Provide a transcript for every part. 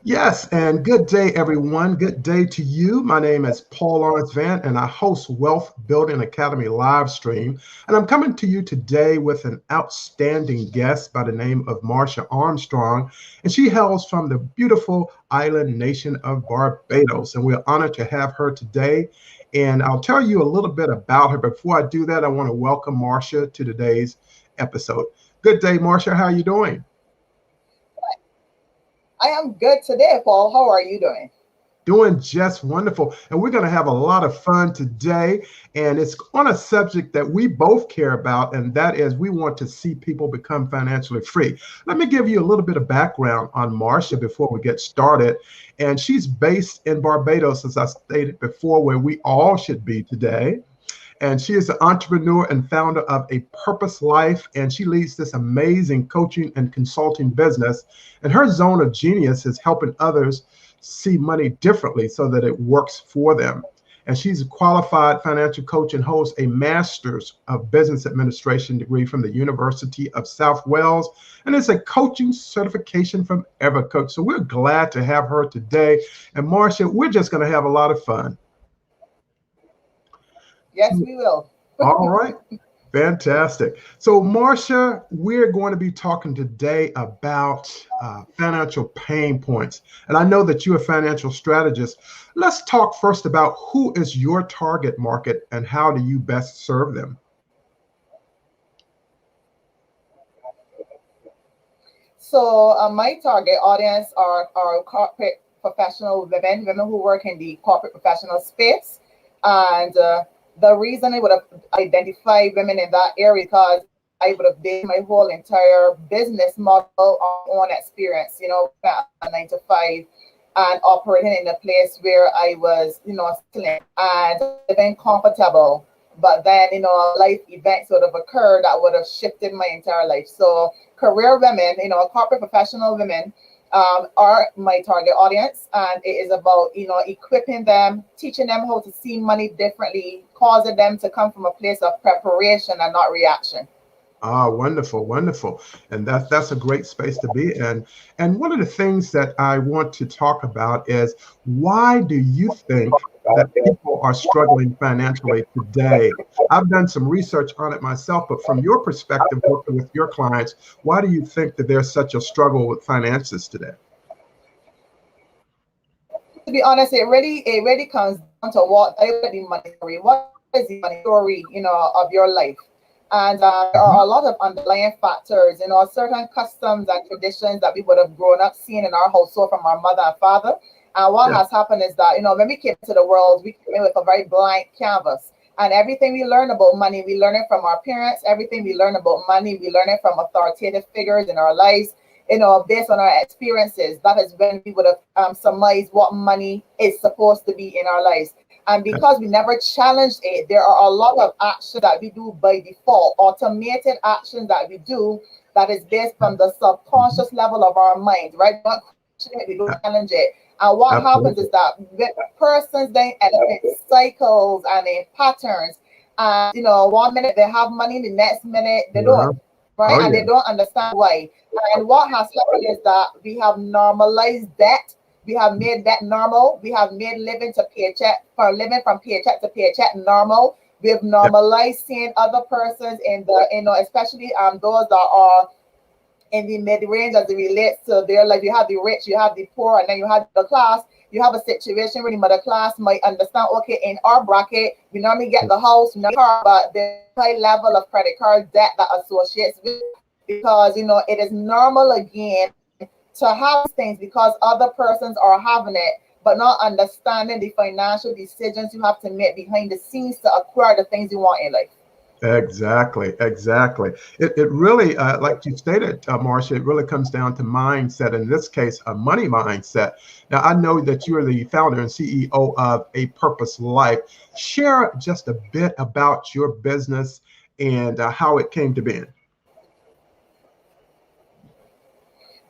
Yes, and good day, everyone. Good day to you. My name is Paul Lawrence Van, and I host Wealth Building Academy live stream. And I'm coming to you today with an outstanding guest by the name of Marcia Armstrong. And she hails from the beautiful island nation of Barbados. And we're honored to have her today. And I'll tell you a little bit about her. Before I do that, I want to welcome Marcia to today's episode. Good day, Marcia. How are you doing? I am good today, Paul. How are you doing? Doing just wonderful. And we're going to have a lot of fun today. And it's on a subject that we both care about, and that is we want to see people become financially free. Let me give you a little bit of background on Marcia before we get started. And she's based in Barbados, as I stated before, where we all should be today. And she is an entrepreneur and founder of A Purpose Life, and she leads this amazing coaching and consulting business. And her zone of genius is helping others see money differently so that it works for them. And she's a qualified financial coach and holds a master's of business administration degree from the University of South Wales, and it's a coaching certification from EverCoach. So we're glad to have her today. And Marcia, we're just going to have a lot of fun. Yes, we will. All right. Fantastic. So, Marcia, we're going to be talking today about financial pain points. And I know that you're a financial strategist. Let's talk first about who is your target market and how do you best serve them? So, my target audience are corporate professional women who work in the corporate professional space. And the reason I would have identified women in that area because I would have based my whole entire business model on experience, a 9 to 5 and operating in a place where I was, settling and living comfortable. But then, a life event sort of occurred that would have shifted my entire life. So career women, corporate professional women are my target audience, and it is about equipping them, teaching them how to see money differently, causing them to come from a place of preparation and not reaction. Ah, wonderful, wonderful. And that's a great space to be in. And one of the things that I want to talk about is why do you think that people are struggling financially today? I've done some research on it myself, but from your perspective, working with your clients, why do you think that there's such a struggle with finances today? To be honest, it really comes down to what is the money story. What is the money story, of your life? And there Mhm. are a lot of underlying factors, certain customs and traditions that we would have grown up seeing in our household from our mother and father. And what Yeah, has happened is that, when we came to the world, we came in with a very blank canvas. And everything we learn about money, we learn it from our parents. Everything we learn about money, we learn it from authoritative figures in our lives, based on our experiences. That is when we would have surmised what money is supposed to be in our lives. And because we never challenged it, there are a lot of actions that we do by default, automated actions that we do that is based from the mhm. subconscious level of our mind, right? We don't question it, we don't A- challenge it. And what happens is Absolutely. that when persons then end up in cycles and in patterns, and 1 minute they have money, the next minute they don't, Uh-huh. right? Oh, And they yeah. don't understand why. And what has happened is that we have normalized debt. We have made that normal. We have made living to paycheck for living from paycheck to paycheck normal. We have Yeah. normalized seeing other persons in the, especially those that are in the mid range as it relates to their life. You have the rich, you have the poor, and then you have the class. You have a situation where the middle class might understand, okay, in our bracket, we normally get the house, we normally car, but there's a high level of credit card debt that associates with that because it is normal again to have things because other persons are having it, but not understanding the financial decisions you have to make behind the scenes to acquire the things you want in life. Exactly, exactly. It really, like you stated, Marcia, it really comes down to mindset. In this case, a money mindset. Now, I know that you're the founder and CEO of A Purpose Life. Share just a bit about your business and how it came to be.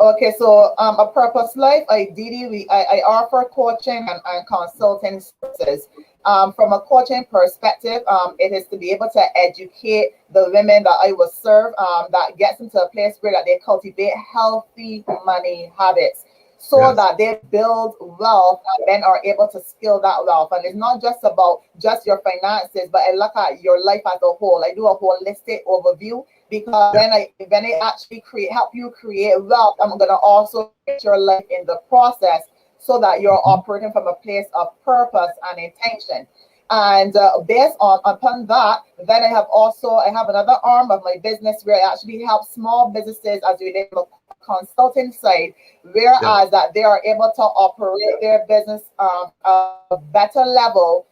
Okay, so a purpose life, ideally, I offer coaching and consulting services. From a coaching perspective, it is to be able to educate the women that I will serve, that gets into a place where that they cultivate healthy money habits. so that they build wealth and then are able to scale that wealth. And it's not just about just your finances, but I look at your life as a whole. I do a holistic overview, because when I actually help you create wealth, I'm gonna also create your life in the process, so that you're operating from a place of purpose and intention. And based upon that, then I have another arm of my business where I actually help small businesses as we did the consulting side, whereas that they are able to operate their business a better level,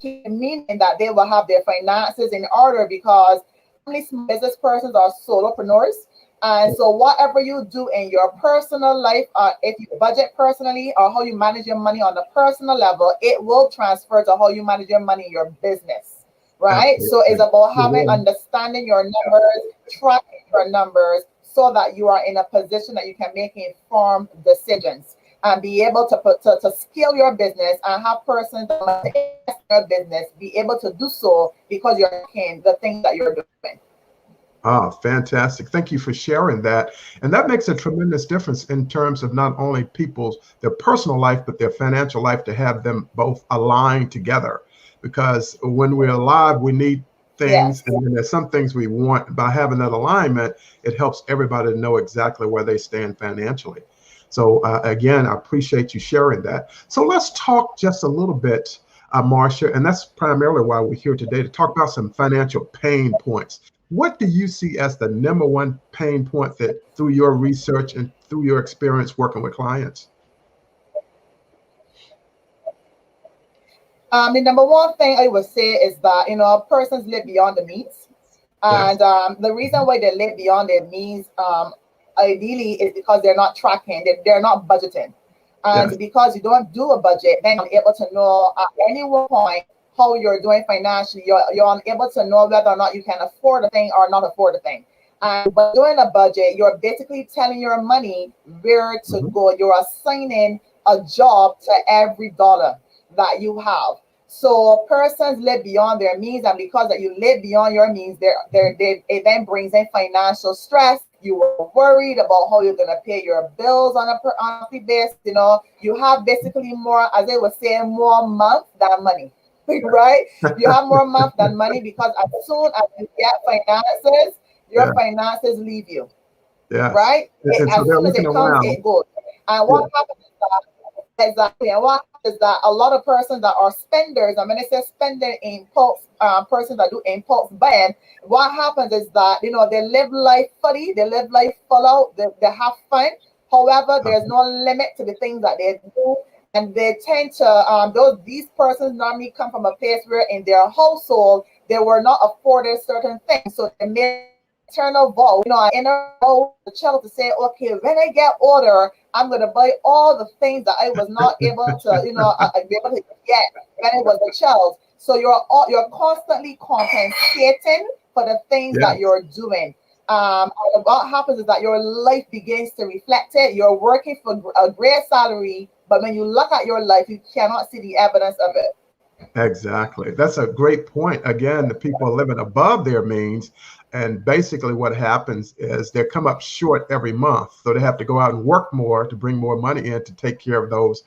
meaning that they will have their finances in order, because only small business persons are solopreneurs. And so whatever you do in your personal life, if you budget personally or how you manage your money on a personal level, it will transfer to how you manage your money in your business, right? Absolutely. So it's about having understanding your numbers, tracking your numbers, so that you are in a position that you can make informed decisions and be able to scale your business and have persons that want to invest in your business be able to do so, because you're making the things that you're doing. Ah, fantastic. Thank you for sharing that. And that makes a tremendous difference in terms of not only their personal life, but their financial life, to have them both aligned together. Because when we're alive, we need things, and then there's some things we want. By having that alignment, it helps everybody to know exactly where they stand financially. So again, I appreciate you sharing that. So let's talk just a little bit, Marcia, and that's primarily why we're here today, to talk about some financial pain points. What do you see as the number one pain point that, through your research and through your experience working with clients? The number one thing I would say is that, persons live beyond the means. And the reason why they live beyond their means, ideally, is because they're not tracking, they're not budgeting. And because you don't do a budget, then you're able to know at any one point how you're doing financially. You're unable to know whether or not you can afford a thing or not afford a thing. And by doing a budget, you're basically telling your money where to go. You're assigning a job to every dollar that you have. So persons live beyond their means, and because that you live beyond your means, it then brings in financial stress. You are worried about how you're going to pay your bills on a monthly basis. You have basically more, as they would say, more month than money. Right? You have more month than money, because as soon as you get finances, your finances leave you. Right? As soon as it comes, it goes. And what happens is that, exactly, and what happens is that a lot of persons that are spenders, I mean, it says spending impulse, persons that do impulse buying, what happens is that, they live life fully, they live life full out, they have fun. However, there's no limit to the things that they do. And they tend to, these persons normally come from a place where in their household, they were not afforded certain things. So they made internal vow, an inner vow the child to say, okay, when I get older, I'm going to buy all the things that I was not able to, be able to get when I was a child. So you're constantly compensating for the things that you're doing. What happens is that your life begins to reflect it. You're working for a great salary, but when you look at your life, you cannot see the evidence of it. Exactly. That's a great point. Again, the people are living above their means. And basically what happens is they come up short every month. So they have to go out and work more to bring more money in to take care of those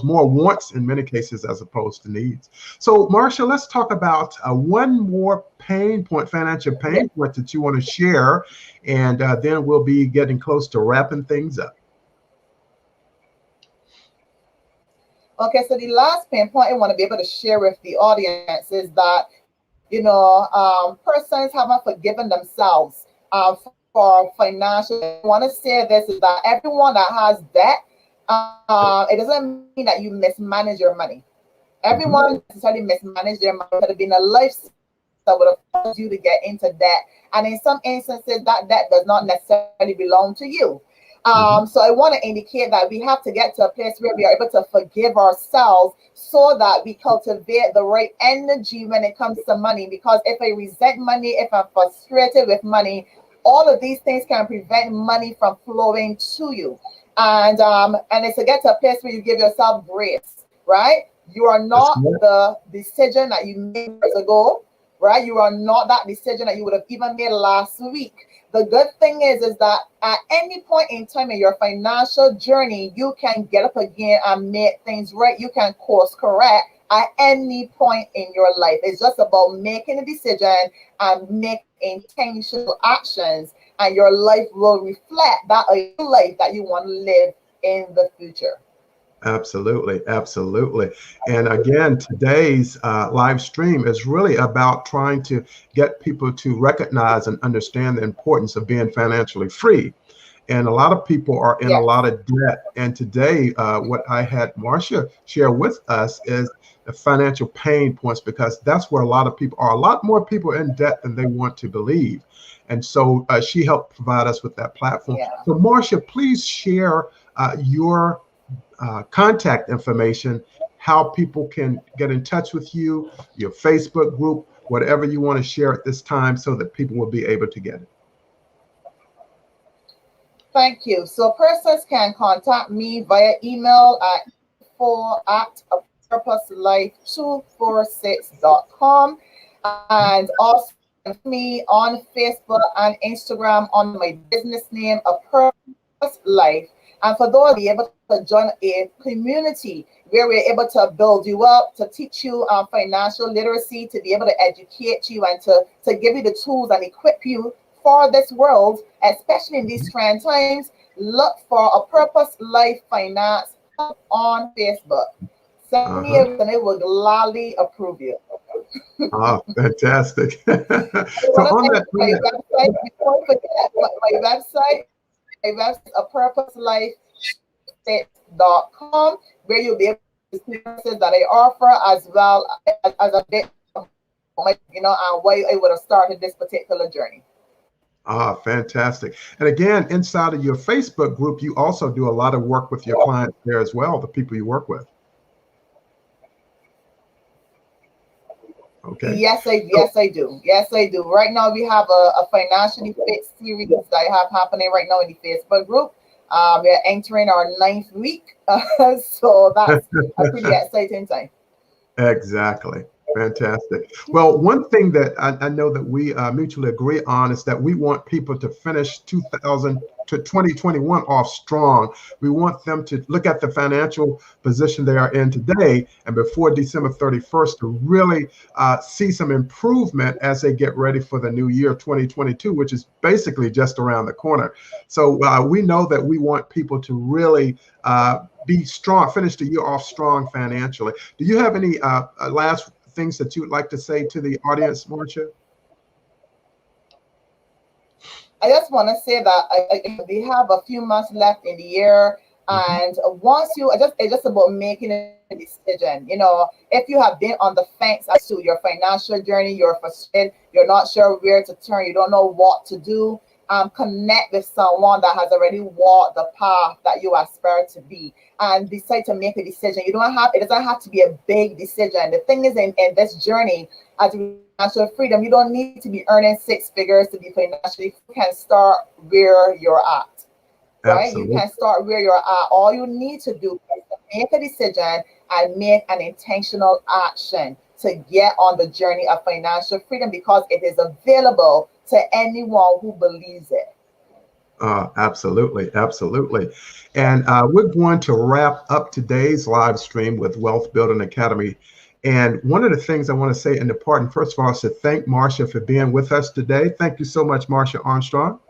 more wants in many cases, as opposed to needs. So Marcia, let's talk about one more pain point, financial pain point that you want to share. And then we'll be getting close to wrapping things up. Okay, so the last pain point I want to be able to share with the audience is that, persons haven't forgiven themselves for financial. I want to say this is that everyone that has debt, it doesn't mean that you mismanage your money. Everyone necessarily mismanage their money. It could have been a lifestyle that would have caused you to get into debt. And in some instances, that debt does not necessarily belong to you. So I want to indicate that we have to get to a place where we are able to forgive ourselves, so that we cultivate the right energy when it comes to money. Because if I resent money, if I'm frustrated with money, all of these things can prevent money from flowing to you. And it's to get to a place where you give yourself grace, right? You are not the decision that you made years ago, right? You are not that decision that you would have even made last week. The good thing is that at any point in time in your financial journey, you can get up again and make things right. You can course correct at any point in your life. It's just about making a decision and make intentional actions, and your life will reflect that life that you want to live in the future. Absolutely, absolutely. And again, today's live stream is really about trying to get people to recognize and understand the importance of being financially free. And a lot of people are in a Yes. lot of debt. And today, what I had Marcia share with us is the financial pain points, because that's where a lot of people are. A lot more people in debt than they want to believe. And so she helped provide us with that platform. Yeah. So Marcia, please share your contact information, how people can get in touch with you, your Facebook group, whatever you want to share at this time so that people will be able to get it. Thank you. So persons can contact me via email at info@purposelife246.com, and also me on Facebook and Instagram on my business name, A Purpose Life. And for those be able to join a community where we're able to build you up, to teach you financial literacy, to be able to educate you, and to give you the tools and equip you for this world, especially in these trying times, look for A Purpose Life Finance on Facebook. Send me and I will gladly approve you. Oh, fantastic. So on that, my website, before I forget, my website is apurposelifestate.com, where you'll be able to see services that I offer, as well as a bit of and why I would have started this particular journey. Ah, fantastic. And again, inside of your Facebook group, you also do a lot of work with your clients there as well, the people you work with. Okay. Yes, I do. Yes, I do. Right now, we have a financially fit series that I have happening right now in the Facebook group. We're entering our 9th week, so that's a pretty exciting time. Exactly. Fantastic. Well, one thing that I know that we mutually agree on is that we want people to finish 2021 off strong. We want them to look at the financial position they are in today, and before December 31st to really see some improvement as they get ready for the new year 2022, which is basically just around the corner. So we know that we want people to really be strong, finish the year off strong financially. Do you have any last things that you would like to say to the audience, Marcia? I just want to say that we have a few months left in the year, and once it's just about making a decision. If you have been on the fence as to your financial journey, you're frustrated, you're not sure where to turn, you don't know what to do, connect with someone that has already walked the path that you aspire to be, and decide to make a decision. It doesn't have to be a big decision. The thing is, in this journey as financial freedom, you don't need to be earning 6 figures to be financially. You can start where you're at, right? Absolutely. You can start where you're at. All you need to do is to make a decision and make an intentional action to get on the journey of financial freedom, because it is available to anyone who believes it. Absolutely, absolutely. And we're going to wrap up today's live stream with Wealth Building Academy. And one of the things I want to say in the part, and first of all, is to thank Marcia for being with us today. Thank you so much, Marcia Armstrong.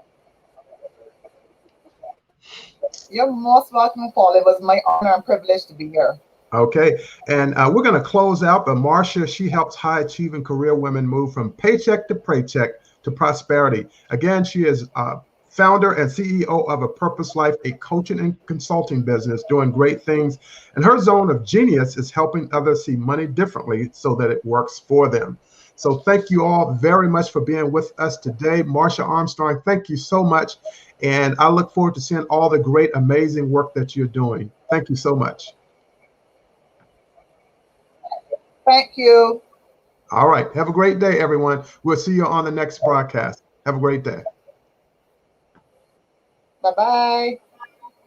You're most welcome, Paul. It was my honor and privilege to be here. Okay, and we're going to close out, but Marcia, she helps high-achieving career women move from paycheck to prosperity. Again, she is founder and CEO of A Purpose Life, a coaching and consulting business doing great things. And her zone of genius is helping others see money differently so that it works for them. So thank you all very much for being with us today. Marcia Armstrong, thank you so much. And I look forward to seeing all the great, amazing work that you're doing. Thank you so much. Thank you. All right. Have a great day, everyone. We'll see you on the next broadcast. Have a great day. Bye-bye.